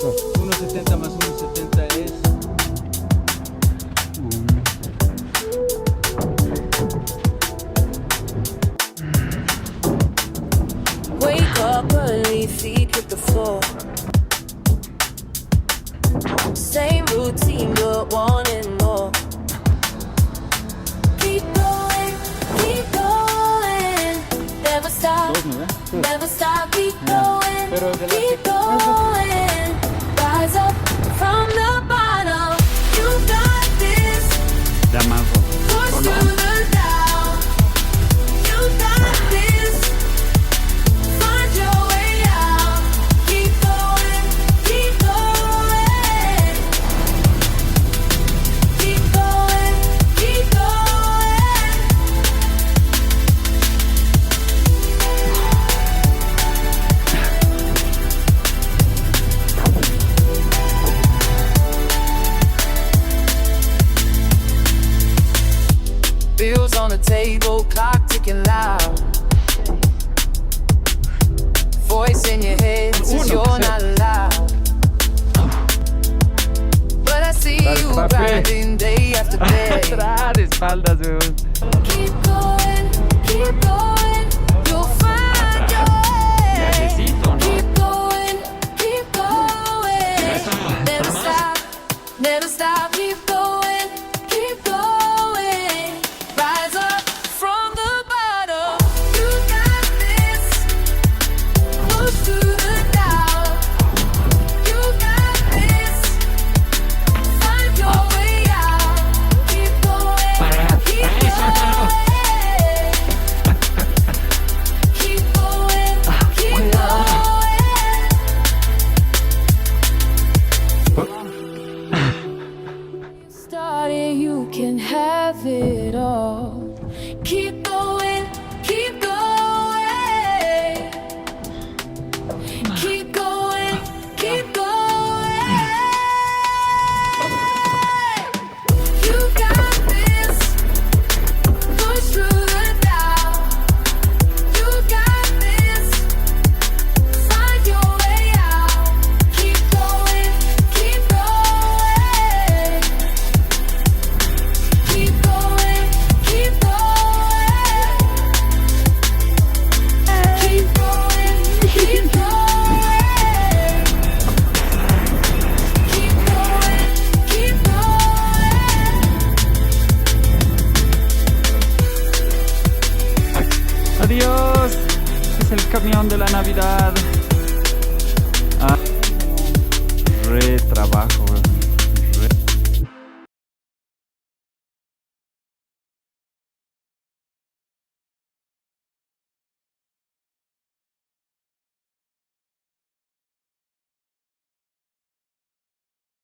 ¿Cuánto? 1,70 más 1,70 es... Wake up early, feet hit the floor. Same routine, but wanting more. Keep going, never stop, Dos, ¿no? never stop, keep Pero de la keep going. Rise up from the bottom, you got this. Ya más. Push through the doubt, you got this. Find your way out, keep going, keep going. Keep going, keep going. Bills on the table, clock ticking loud. Voice in your head says you're not allowed. But I see Dale, you papi. grinding day after day. Atrás, de espaldas, weón. Keep going, you'll find your way. Viajecito, ¿no? Keep going, never stop, never stop. Keep going, rise up from the bottom. You got this. Push through the doubt. You got this. Find your way out. Keep going, keep going. Keep going, keep going. Started, you can have it all. Keep going, keep going. Keep going, keep going. You got this. Push through the doubt. You got this. Find your way out. Keep going, keep going. Keep going, keep going. Keep going, keep going. Keep going, keep going. Adiós. Es el camión de la Navidad. Ah. Trabajo.